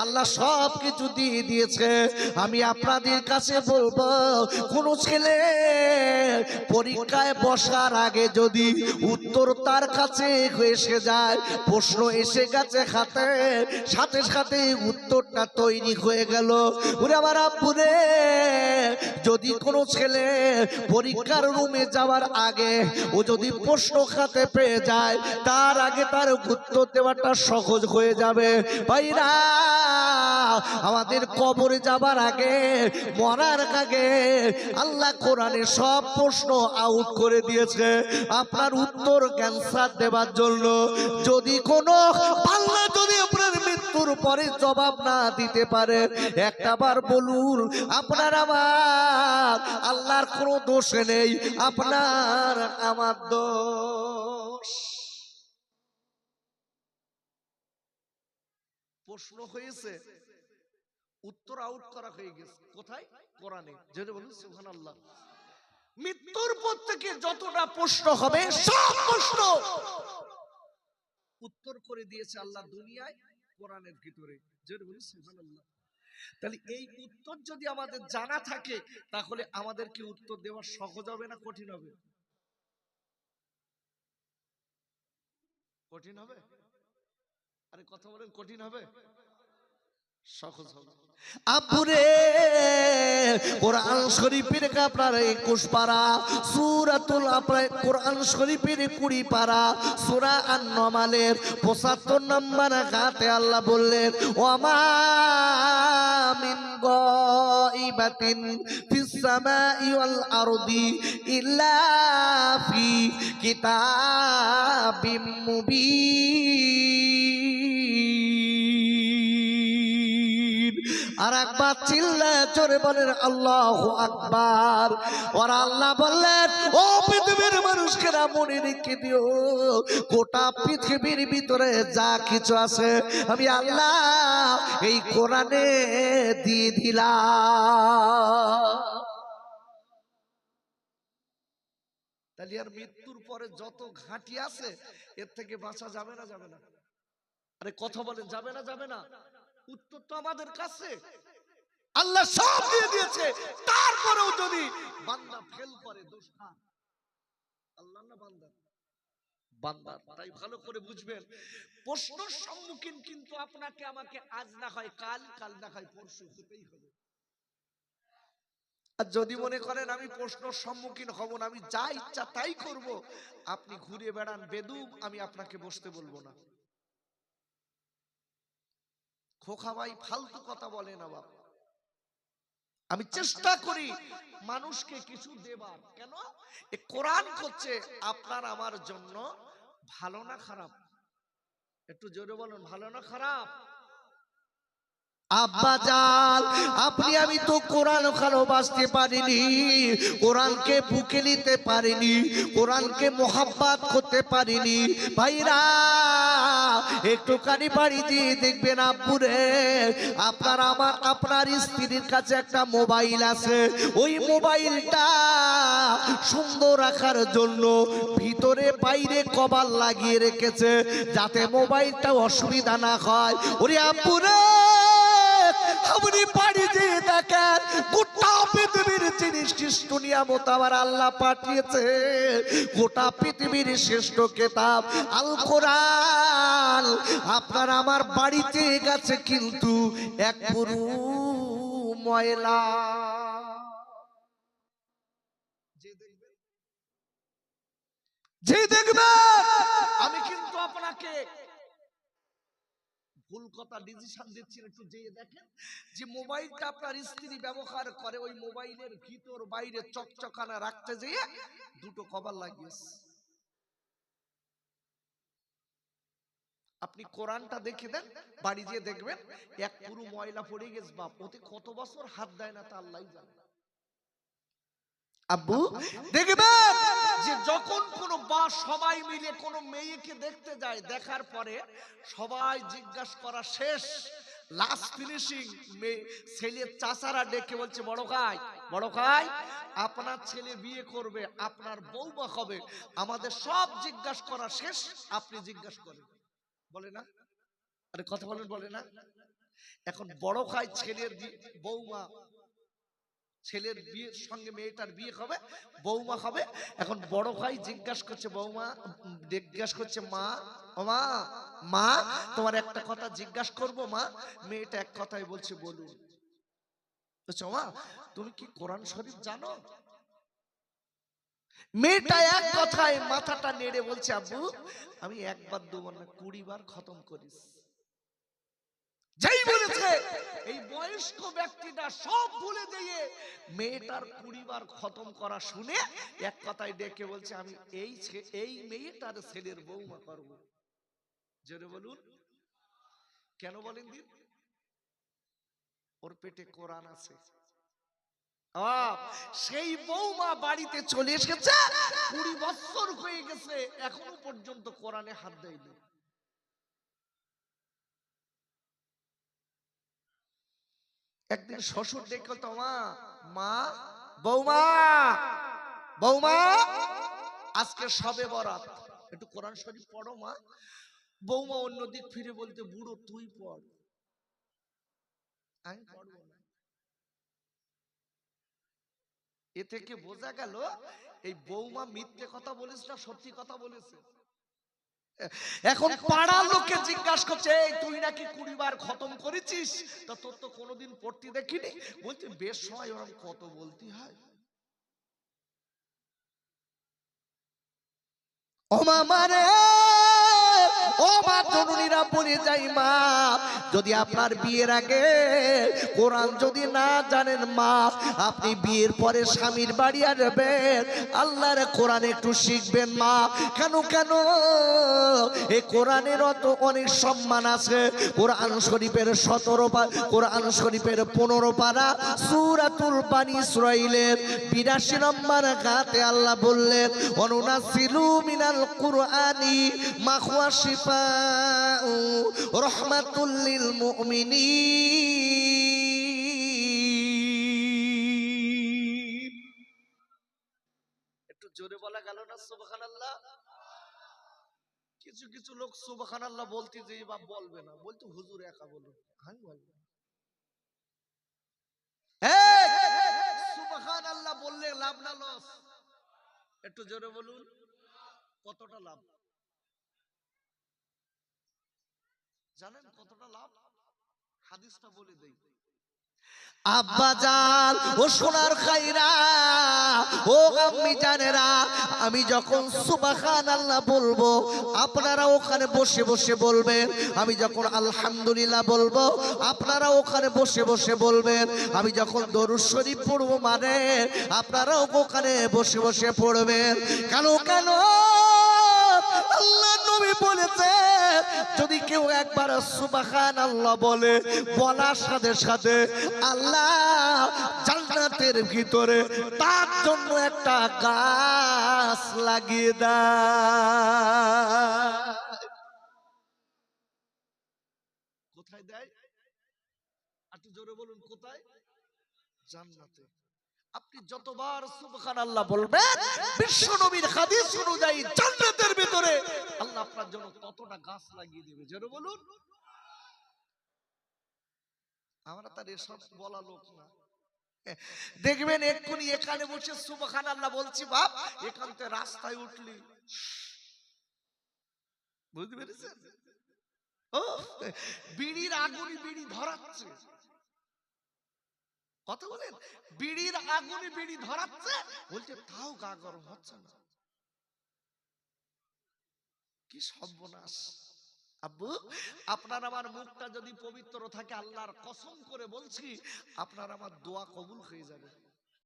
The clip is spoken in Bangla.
আল্লাহ সব কিছু দিয়ে দিয়েছে। আমি আপনাদের কাছে বলবো, কোন ছেলে পরীক্ষায় বসার আগে যদি উত্তর তার কাছে এসে যায়, প্রশ্ন এসে গেছে খাতে, সাথে সাথে উত্তরটা তৈরি হয়ে গেল, ওরে আমার আব্বুরে, যদি কোনো ছেলে পরীক্ষার রুমে যাওয়ার আগে ও যদি প্রশ্ন খাতে পেয়ে যায়, তার আগে তার উত্তর দেওয়াটা সহজ হয়ে যাবে। ভাইরা, আমাদের কবরে যাবার আগে, মরার আগে আল্লাহ কোরআনে সব প্রশ্ন আউট করে দিয়েছে আপনার উত্তর ক্যান্সার দেবার জন্য। যদি কোনো পাল্লা যদি আপনার মৃত্যুর পরে জবাব না দিতে পারে, একটা বার বলুন, আপনার আমার আল্লাহর কোনো দোষ নেই, আপনার আমার দোষ। প্রশ্ন হয়েছে, উত্তর আউট করা হয়ে গেছে, কোথায়? কোরআনে। যেটা বলুন সুবহানাল্লাহ। মৃত্যুর পর থেকে যতটা প্রশ্ন হবে সব প্রশ্ন উত্তর করে দিয়েছে আল্লাহ দুনিয়ায়, কোরআনের ভিতরে। যেটা বলুন সুবহানাল্লাহ। তাহলে এই উত্তর যদি আমাদের জানা থাকে, তাহলে আমাদের কি উত্তর দেওয়া সহজ হবে না কঠিন হবে? কঠিন হবে? আরে কথা বলেন, কঠিন হবে? সহজ হবে। আব্বুরে, কোরআন শরীফের আপনার 21 পারা সূরাতুল আপনার কোরআন শরীফের 20 পারা সূরা আন-নামালের 75 নম্বর আয়াতে আল্লাহ বললেন, ওয়া মা মিন গায়িবাতিন ফিস সামাই ওয়াল আরদি ইল্লা ফি কিতাবিম মুবিন। আর একবার চিল্লায় জোরে বলেন আল্লাহু আকবার। আর আল্লাহ বললেন, ও পৃথিবীর মানুষকেরা মনে রেখে দিও, গোটা পৃথিবীর ভিতরে যা কিছু আছে আমি আল্লাহ এই কোরআনে দিয়ে দিলাম। তাহলে আর মৃত্যুর পরে যত ঘাঁটি আছে, এর থেকে বাঁচা যাবে না? যাবে না? আরে কথা বলেন, যাবে না? যাবে না? উত্তর তো আমাদের কাছে, আল্লাহ সব দিয়ে দিয়েছে। তারপরেও যদি বান্দা ফেল করে, দোষ কার? আল্লাহ না বান্দা? বান্দা। তাই ভালো করে বুঝবেন, প্রশ্নের সম্মুখীন কিন্তু আপনাকে আমাকে আজ না হয় কাল, কাল না হয় পরশু হতেই হবে। আর যদি মনে করেন আমি প্রশ্নের সম্মুখীন হব না, আমি যা ইচ্ছা তাই করব, আপনি ঘুরে বেড়ান বেদুম, আমি আপনাকে বসতে বলবো না। খোকা ভাই ফালতু কথা বলে না বাবা। আমি চেষ্টা করি মানুষকে কিছু দেবার। কেন? এ কোরআন করছে আপনার আমার জন্য ভালো না খারাপ? একটু জোরে বলুন, ভালো না খারাপ? আব্বা জান, আপনি আমি তো কোরআন ভালোবাসতে পারিনি, কোরআনকে বুকে নিতে পারিনি, কোরআনকে মোহাব্বত করতে পারিনি। ভাইরা, একটুখানি বাড়ি দিয়ে দেখবেন আব্বুরে, আপনার আমার আপনার স্ত্রীর কাছে একটা মোবাইল আছে, ওই মোবাইলটা সুন্দর রাখার জন্য ভিতরে বাইরে কভার লাগিয়ে রেখেছে, যাতে মোবাইলটা অসুবিধা না হয়। ওরে আব্বুরে, আপনি বাড়ি যেয়ে দেখেন গোটা পৃথিবীর যিনি শ্রেষ্ঠ নিয়ামত আমার আল্লাহ পাঠিয়েছে, গোটা পৃথিবীর শ্রেষ্ঠ কিতাব আল কোরআন আপনার আমার বাড়িতে গেছে, কিন্তু এক পুরু ময়লা। যে দেখবে, আমি কিন্তু আপনাকে ভুল কথা ডিসিশন দিচ্ছি, একটু যেয়ে দেখেন যে মোবাইলটা আপনার স্ত্রী ব্যবহার করে, ওই মোবাইলের ভিতর বাইরে চকচকানা রাখতে যেয়ে দুটো কভার লাগিয়েছে। আপনি কোরআনটা দেখে দেন, বাড়ি যেয়ে দেখবেন এক পুরো ময়লা পড়ে গেছে। বাপ, ওতে কত বছর হাত দেয় না তা আল্লাহই জানে। আব্বু দেখবেন যে যখন কোনো বা সবাই মিলে কোনো মেয়েকে দেখতে যায়, দেখার পরে সবাই জিজ্ঞাসা করা শেষ, লাস্ট ফিনিশিং, ছেলের চাচারা ডেকে বলছে, বড় ভাই, বড় ভাই, আপনার ছেলে বিয়ে করবে, আপনার বৌমা হবে, আমাদের সব জিজ্ঞাসা করা শেষ, আপনি জিজ্ঞাসা করেন। বলে না? আরে কথা বলেন, বলে না? এখন বড় ভাই ছেলের বৌমা, ছেলের বিয়ের সঙ্গে মেয়েটার বিয়ে হবে, বৌমা হবে। এখন বড় ভাই জিজ্ঞাসা করছে বৌমা, জিজ্ঞাসা করছে মা, ও মা, মা তোমার একটা কথা জিজ্ঞাসা করবো মা। মেয়েটা এক কথাই বলছে বলুন। বলছে মা তুমি কি কোরআন শরীফ জানো? মেয়েটা এক কথায় মাথাটা নেড়ে বলছে আব্বু আমি একবার দুবার না 20 বার খতম করিস। যাই বলেছে এই বয়স্ক ব্যক্তিটা সব ভুলে দিয়ে মেয়েটার 20 বার খতম করা শুনে এক কথায় ডেকে বলছে আমি এই মেয়েটার ছেলের বৌমা করব। জোরে বলুন। কেন বলেন দিন? ওর পেটে কোরআন আছে। সেই বৌমা বাড়িতে চলে এসেছে, 20 বছর হয়ে গেছে এখনো পর্যন্ত কোরআনে হাত দেয়নি। একদিন শ্বশুর ডেকে তো মা, মা, বৌমা, বৌমা আজকে সবে বরাত, একটু কোরআন শরীফ পড়ো মা। বৌমা অন্যদিক ফিরে বলতে বুড়ো তুই পড়। আমি পড়বো না। এ থেকে বোঝা গেল এই বৌমা মিথ্যে কথা বলিস না সত্যি কথা বলেছে। এখন পাড়ার লোককে জিজ্ঞাসা করছে তুই নাকি 20 বার খতম করেছিস, তা তোর তো কোনোদিন পড়তে দেখিনি। বলতে বেশ সময় ওরকম কত বলতে হয়। ও মামা রে, ও মা জননীরা বলে যাই মা, যদি আপনার বিয়ের আগে কোরআন যদি না জানেন মা, আপনি বিয়ের পরে স্বামীর বাড়ি আসবেন, আল্লাহর কোরআন একটু শিখবেন মা। কেন কেন এই কোরআনের অত অনেক সম্মান আছে। কোরআন শরীফের 17 পারা, কোরআন শরীফের 15 পারা সূরাতুল বানী ইসরাঈলের 82 নম্বর আয়াতে আল্লাহ বললেন অনুনাসিলু মিনাল কুরআনি মা হুয়া শিফাউ রাহমাতুল লিল মুমিনিন। একটু জোরে বলা গেল না সুবহানাল্লাহ? কিছু কিছু লোক সুবহানাল্লাহ বলতে যে বা বলবে না, বলতে হুজুর একা বলুন, আমি বলবো সুবহানাল্লাহ বললে লাভ না লস? একটু জোরে বলুন কতটা লাভ জানেন? কতটা লাভ হাদিসটা বলে দেই। আব্বাজান ও সোনার খাইরা, ও আম্মি জানেরা, আমি যখন সুবহানাল্লাহ বলবো আপনারা ওখানে বসে বসে বলবেন। আমি যখন আলহামদুলিল্লাহ বলবো আপনারা ওখানে বসে বসে বলবেন। আমি যখন দরুদ শরীফ পড়বো মানে আপনারাও ওখানে বসে বসে পড়বেন। কেন কেন আল্লাহ নবী বলেছে যদি কেউ একবার সুবহানাল্লাহ বলে, বলার সাথে সাথে আল্লাহ জান্নাতের ভিতরে তার জন্য একটা গাছ লাগিয়ে দেয়। কোথায় দেয়? একটু জোরে বলুন কোথায়? জান্নাতে। আপনি যতবার সুবহানাল্লাহ বলবেন বিশ্ব নবীর হাদিস অনুযায়ী জান্নাতের ভিতরে আল্লাহ আপনার জন্য ততটা গাছ লাগিয়ে দেবে। জোরে বলুন। আমরা তার এসব বলা লোক না। দেখবেন এক্ষুনি এখানে বসে সুবহানাল্লাহ বলছি বাপ, এখান থেকে রাস্তায় উঠলি বুঝতে পেরেছেন? ও বিড়ির আগুনে বিড়ি ধরাচ্ছে, কথা বলেন, বিড়ির আগুনে বিড়ি ধরাচ্ছে বলছে তাও গা গরম হচ্ছে না। কি সর্বনাশ! আব্বু আপনার আমার মুখটা যদি পবিত্র থাকে আল্লাহর কসম করে বলছি আপনার আমার দোয়া কবুল হয়ে যাবে।